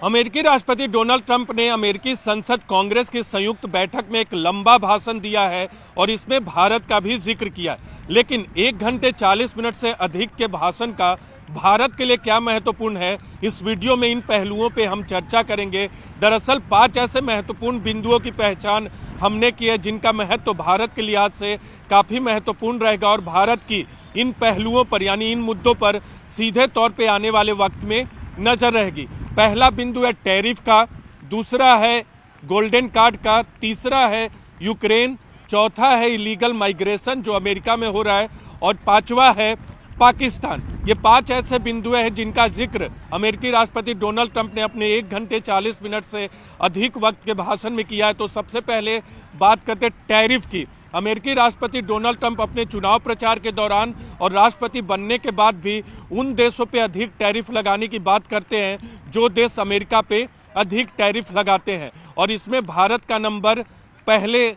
अमेरिकी राष्ट्रपति Donald Trump ने अमेरिकी संसद कांग्रेस की संयुक्त बैठक में एक लंबा भाषण दिया है और इसमें भारत का भी जिक्र किया है। लेकिन 1 घंटे 40 मिनट से अधिक के भाषण का भारत के लिए क्या महत्वपूर्ण है, इस वीडियो में इन पहलुओं पे हम चर्चा करेंगे। दरअसल 5 ऐसे महत्वपूर्ण बिंदुओं की पहचान हमने की है जिनका महत्व भारत के लिहाज से काफ़ी महत्वपूर्ण रहेगा और भारत की इन पहलुओं पर यानी इन मुद्दों पर सीधे तौर पर आने वाले वक्त में नजर रहेगी। पहला बिंदु है टैरिफ का, दूसरा है गोल्डन कार्ड का, तीसरा है यूक्रेन, चौथा है इलीगल माइग्रेशन जो अमेरिका में हो रहा है और पांचवा है पाकिस्तान। ये 5 ऐसे बिंदु हैं जिनका जिक्र अमेरिकी राष्ट्रपति डोनाल्ड ट्रंप ने अपने 1 घंटे 40 मिनट से अधिक वक्त के भाषण में किया है। तो सबसे पहले बात करते हैं टैरिफ की। अमेरिकी राष्ट्रपति डोनाल्ड ट्रंप अपने चुनाव प्रचार के दौरान और राष्ट्रपति बनने के बाद भी उन देशों पे अधिक टैरिफ लगाने की बात करते हैं जो देश अमेरिका पे अधिक टैरिफ लगाते हैं और इसमें भारत का नंबर पहले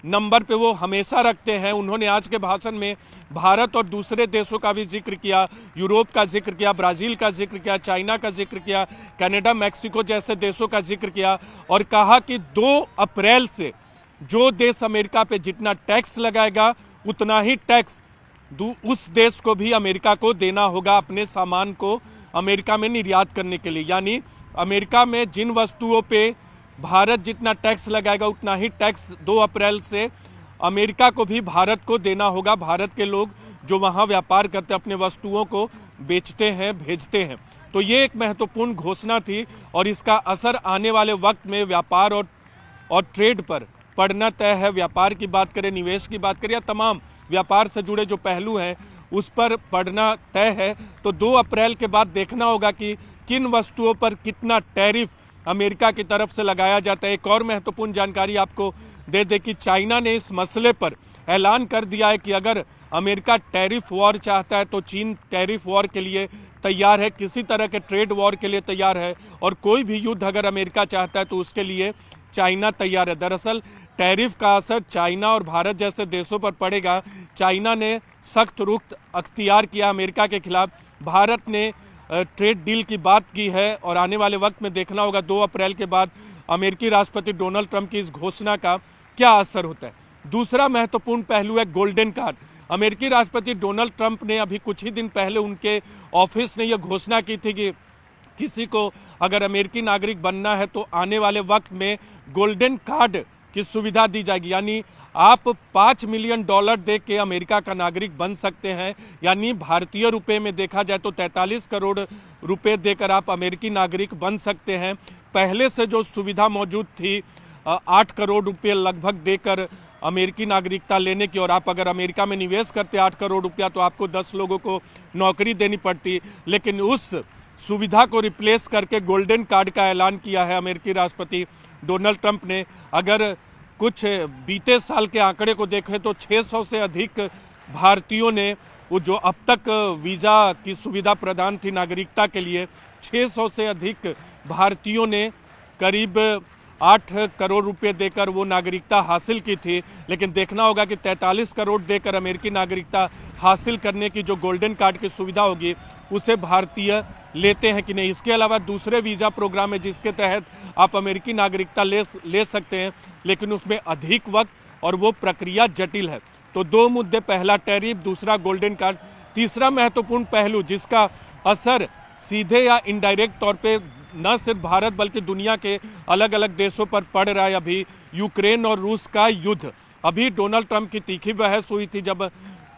नंबर पे वो हमेशा रखते हैं। उन्होंने आज के भाषण में भारत और दूसरे देशों का भी जिक्र किया, यूरोप का जिक्र किया, ब्राज़ील का जिक्र किया, चाइना का जिक्र किया, कनाडा, मैक्सिको जैसे देशों का जिक्र किया और कहा कि 2 अप्रैल से जो देश अमेरिका पे जितना टैक्स लगाएगा उतना ही टैक्स उस देश को भी अमेरिका को देना होगा अपने सामान को अमेरिका में निर्यात करने के लिए। यानी अमेरिका में जिन वस्तुओं पे भारत जितना टैक्स लगाएगा उतना ही टैक्स 2 अप्रैल से अमेरिका को भी भारत को देना होगा। भारत के लोग जो वहाँ व्यापार करते अपने वस्तुओं को बेचते हैं, भेजते हैं। तो ये एक महत्वपूर्ण घोषणा थी और इसका असर आने वाले वक्त में व्यापार और ट्रेड पर पड़ना तय है। व्यापार की बात करें, निवेश की बात करें या तमाम व्यापार से जुड़े जो पहलू हैं उस पर पड़ना तय है। तो 2 अप्रैल के बाद देखना होगा कि किन वस्तुओं पर कितना टैरिफ अमेरिका की तरफ से लगाया जाता है। एक और महत्वपूर्ण जानकारी आपको दे दे कि चाइना ने इस मसले पर ऐलान कर दिया है कि अगर अमेरिका टैरिफ वॉर चाहता है तो चीन टैरिफ वॉर के लिए तैयार है, किसी तरह के ट्रेड वॉर के लिए तैयार है और कोई भी युद्ध अगर अमेरिका चाहता है तो उसके लिए चाइना तैयार है। दरअसल टैरिफ का असर चाइना और भारत जैसे देशों पर पड़ेगा। चाइना ने सख्त रुख अख्तियार किया अमेरिका के खिलाफ, भारत ने ट्रेड डील की बात की है और आने वाले वक्त में देखना होगा 2 अप्रैल के बाद अमेरिकी राष्ट्रपति डोनाल्ड ट्रंप की इस घोषणा का क्या असर होता है। दूसरा महत्वपूर्ण पहलू है गोल्डन कार्ड। अमेरिकी राष्ट्रपति डोनाल्ड ट्रंप ने अभी कुछ ही दिन पहले उनके ऑफिस ने यह घोषणा की थी कि किसी को अगर अमेरिकी नागरिक बनना है तो आने वाले वक्त में गोल्डन कार्ड की सुविधा दी जाएगी। यानी आप $5 मिलियन दे के अमेरिका का नागरिक बन सकते हैं। यानी भारतीय रुपए में देखा जाए तो 43 करोड़ रुपए देकर आप अमेरिकी नागरिक बन सकते हैं। पहले से जो सुविधा मौजूद थी 8 करोड़ रुपए लगभग देकर अमेरिकी नागरिकता लेने की, और आप अगर अमेरिका में निवेश करते 8 करोड़ रुपया तो आपको 10 लोगों को नौकरी देनी पड़ती। लेकिन उस सुविधा को रिप्लेस करके गोल्डन कार्ड का ऐलान किया है अमेरिकी राष्ट्रपति डोनाल्ड ट्रंप ने। अगर कुछ बीते साल के आंकड़े को देखें तो 600 से अधिक भारतीयों ने वो जो अब तक वीज़ा की सुविधा प्रदान थी नागरिकता के लिए, 600 से अधिक भारतीयों ने करीब 8 करोड़ रुपए देकर वो नागरिकता हासिल की थी। लेकिन देखना होगा कि 43 करोड़ देकर अमेरिकी नागरिकता हासिल करने की जो गोल्डन कार्ड की सुविधा होगी उसे भारतीय लेते हैं कि नहीं। इसके अलावा दूसरे वीज़ा प्रोग्राम है जिसके तहत आप अमेरिकी नागरिकता ले सकते हैं, लेकिन उसमें अधिक वक्त और वो प्रक्रिया जटिल है। तो 2 मुद्दे, पहला टैरिफ, दूसरा गोल्डन कार्ड। तीसरा महत्वपूर्ण पहलू जिसका असर सीधे या इनडायरेक्ट तौर पे न सिर्फ भारत बल्कि दुनिया के अलग अलग देशों पर पड़ रहा है, अभी यूक्रेन और रूस का युद्ध। अभी डोनाल्ड ट्रंप की तीखी बहस हुई थी जब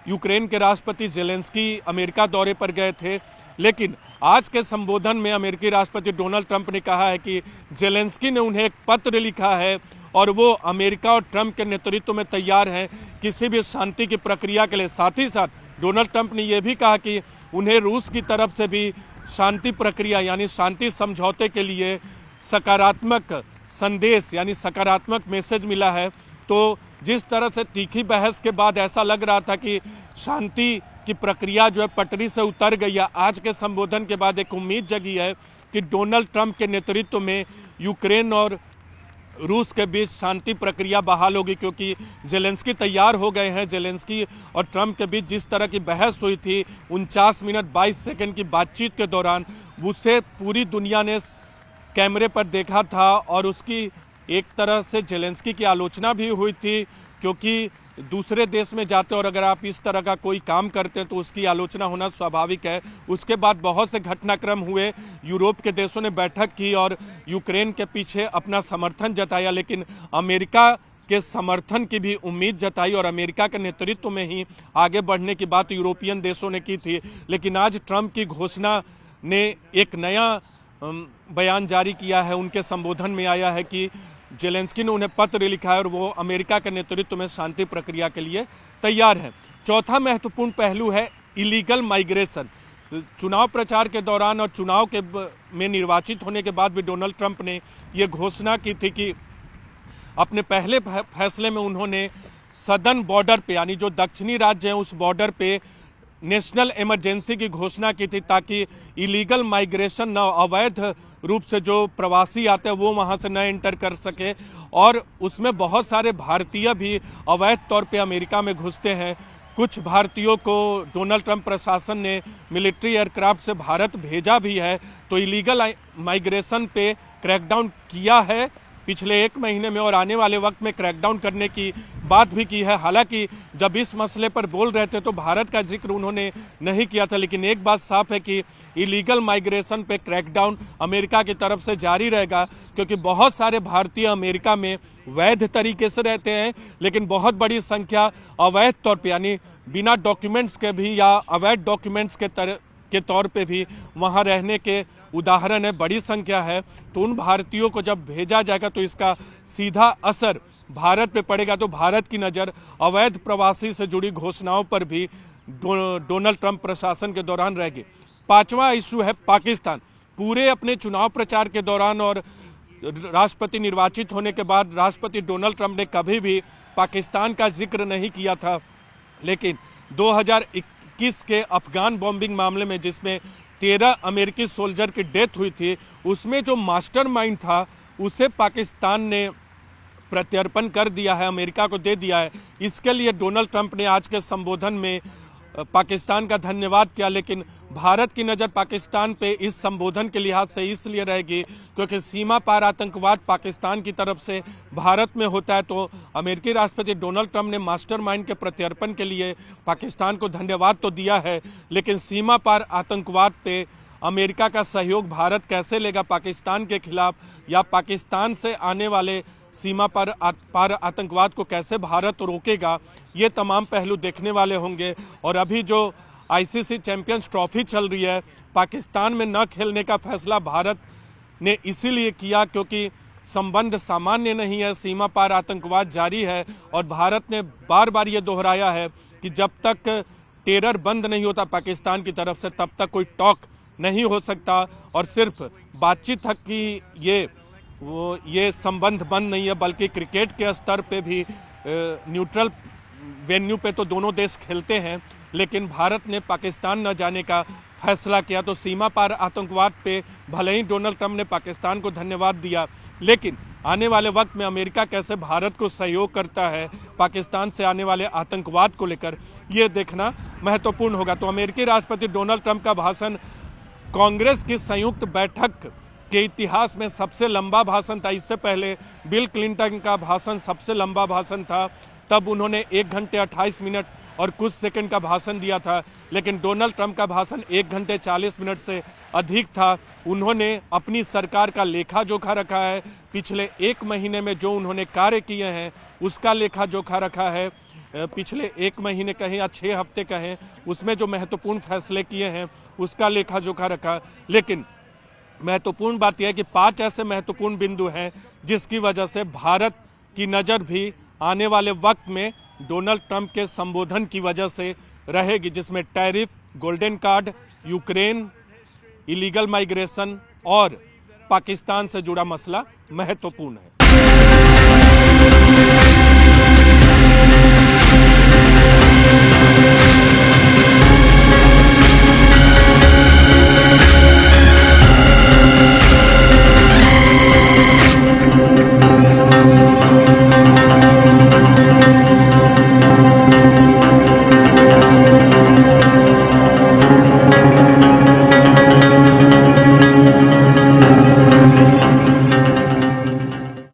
यूक्रेन के राष्ट्रपति जेलेंस्की अमेरिका दौरे पर गए थे। लेकिन आज के संबोधन में अमेरिकी राष्ट्रपति डोनाल्ड ट्रंप ने कहा है कि जेलेंस्की ने उन्हें एक पत्र लिखा है और वो अमेरिका और ट्रंप के नेतृत्व में तैयार हैं किसी भी शांति की प्रक्रिया के लिए। साथ ही साथ डोनाल्ड ट्रंप ने यह भी कहा कि उन्हें रूस की तरफ से भी शांति प्रक्रिया यानी शांति समझौते के लिए सकारात्मक संदेश यानी सकारात्मक मैसेज मिला है। तो जिस तरह से तीखी बहस के बाद ऐसा लग रहा था कि शांति की प्रक्रिया जो है पटरी से उतर गई है, आज के संबोधन के बाद एक उम्मीद जगी है कि डोनाल्ड ट्रंप के नेतृत्व में यूक्रेन और रूस के बीच शांति प्रक्रिया बहाल होगी, क्योंकि जेलेंस्की तैयार हो गए हैं। जेलेंस्की और ट्रंप के बीच जिस तरह की बहस हुई थी 49 मिनट 22 सेकंड की बातचीत के दौरान, उसे पूरी दुनिया ने कैमरे पर देखा था और उसकी एक तरह से जेलेंस्की की आलोचना भी हुई थी, क्योंकि दूसरे देश में जाते और अगर आप इस तरह का कोई काम करते हैं तो उसकी आलोचना होना स्वाभाविक है। उसके बाद बहुत से घटनाक्रम हुए, यूरोप के देशों ने बैठक की और यूक्रेन के पीछे अपना समर्थन जताया, लेकिन अमेरिका के समर्थन की भी उम्मीद जताई और अमेरिका के नेतृत्व में ही आगे बढ़ने की बात यूरोपियन देशों ने की थी। लेकिन आज ट्रंप की घोषणा ने एक नया बयान जारी किया है, उनके संबोधन में आया है कि जेलेंस्की ने उन्हें पत्र लिखा है और वो अमेरिका के नेतृत्व में शांति प्रक्रिया के लिए तैयार है। चौथा महत्वपूर्ण पहलू है इलीगल माइग्रेशन। चुनाव प्रचार के दौरान और चुनाव के में निर्वाचित होने के बाद भी डोनाल्ड ट्रंप ने ये घोषणा की थी कि अपने पहले फैसले में उन्होंने सदर्न बॉर्डर पे, यानी जो दक्षिणी राज्य हैं उस बॉर्डर पे नेशनल इमरजेंसी की घोषणा की थी, ताकि इलीगल माइग्रेशन न, अवैध रूप से जो प्रवासी आते हैं वो वहां से न एंटर कर सके। और उसमें बहुत सारे भारतीय भी अवैध तौर पे अमेरिका में घुसते हैं। कुछ भारतीयों को डोनाल्ड ट्रंप प्रशासन ने मिलिट्री एयरक्राफ्ट से भारत भेजा भी है। तो इलीगल माइग्रेशन पे क्रैकडाउन किया है पिछले 1 महीने में और आने वाले वक्त में क्रैकडाउन करने की बात भी की है। हालांकि जब इस मसले पर बोल रहे थे तो भारत का जिक्र उन्होंने नहीं किया था, लेकिन एक बात साफ है कि इलीगल माइग्रेशन पे क्रैकडाउन अमेरिका की तरफ से जारी रहेगा, क्योंकि बहुत सारे भारतीय अमेरिका में वैध तरीके से रहते हैं, लेकिन बहुत बड़ी संख्या अवैध तौर पर, यानी बिना डॉक्यूमेंट्स के भी या अवैध डॉक्यूमेंट्स के तौर पे भी वहां रहने के उदाहरण है, बड़ी संख्या है। तो उन भारतीयों को जब भेजा जाएगा तो इसका सीधा असर भारत पे पड़ेगा। तो भारत की नज़र अवैध प्रवासी से जुड़ी घोषणाओं पर भी डोनाल्ड ट्रंप प्रशासन के दौरान रहेगी। 5वां इशू है पाकिस्तान। पूरे अपने चुनाव प्रचार के दौरान और राष्ट्रपति निर्वाचित होने के बाद राष्ट्रपति डोनाल्ड ट्रंप ने कभी भी पाकिस्तान का जिक्र नहीं किया था, लेकिन 2021 के अफगान बॉम्बिंग मामले में जिसमें 13 अमेरिकी सोल्जर की डेथ हुई थी, उसमें जो मास्टरमाइंड था उसे पाकिस्तान ने प्रत्यर्पण कर दिया है, अमेरिका को दे दिया है। इसके लिए डोनाल्ड ट्रंप ने आज के संबोधन में पाकिस्तान का धन्यवाद किया। लेकिन भारत की नज़र पाकिस्तान पे इस संबोधन के लिहाज से इसलिए रहेगी क्योंकि सीमा पार आतंकवाद पाकिस्तान की तरफ से भारत में होता है। तो अमेरिकी राष्ट्रपति डोनाल्ड ट्रंप ने मास्टरमाइंड के प्रत्यर्पण के लिए पाकिस्तान को धन्यवाद तो दिया है, लेकिन सीमा पार आतंकवाद पे अमेरिका का सहयोग भारत कैसे लेगा पाकिस्तान के खिलाफ, या पाकिस्तान से आने वाले सीमा पार आतंकवाद को कैसे भारत रोकेगा, ये तमाम पहलू देखने वाले होंगे। और अभी जो आईसीसी चैंपियंस ट्रॉफी चल रही है, पाकिस्तान में न खेलने का फैसला भारत ने इसीलिए किया क्योंकि संबंध सामान्य नहीं है, सीमा पार आतंकवाद जारी है। और भारत ने बार बार ये दोहराया है कि जब तक टेरर बंद नहीं होता पाकिस्तान की तरफ से तब तक कोई टॉक नहीं हो सकता। और सिर्फ बातचीत तक की ये संबंध बंद नहीं है, बल्कि क्रिकेट के स्तर पे भी न्यूट्रल वेन्यू पे तो दोनों देश खेलते हैं, लेकिन भारत ने पाकिस्तान न जाने का फैसला किया। तो सीमा पार आतंकवाद पे भले ही डोनाल्ड ट्रंप ने पाकिस्तान को धन्यवाद दिया, लेकिन आने वाले वक्त में अमेरिका कैसे भारत को सहयोग करता है पाकिस्तान से आने वाले आतंकवाद को लेकर, ये देखना महत्वपूर्ण होगा। तो अमेरिकी राष्ट्रपति डोनाल्ड ट्रंप का भाषण कांग्रेस की संयुक्त बैठक के इतिहास में सबसे लंबा भाषण था। इससे पहले बिल क्लिंटन का भाषण सबसे लंबा भाषण था, तब उन्होंने 1 घंटे 28 मिनट और कुछ सेकंड का भाषण दिया था। लेकिन डोनाल्ड ट्रंप का भाषण 1 घंटे 40 मिनट से अधिक था। उन्होंने अपनी सरकार का लेखा जोखा रखा है, पिछले 1 महीने में जो उन्होंने कार्य किए हैं उसका लेखा जोखा रखा है। पिछले 1 महीने कहें या 6 हफ्ते कहें, उसमें जो महत्वपूर्ण फैसले किए हैं उसका लेखा जोखा रखा। लेकिन महत्वपूर्ण बात यह है कि 5 ऐसे महत्वपूर्ण बिंदु हैं जिसकी वजह से भारत की नज़र भी आने वाले वक्त में डोनाल्ड ट्रंप के संबोधन की वजह से रहेगी, जिसमें tariff, golden card, Ukraine, illegal migration और पाकिस्तान से जुड़ा मसला महत्वपूर्ण है।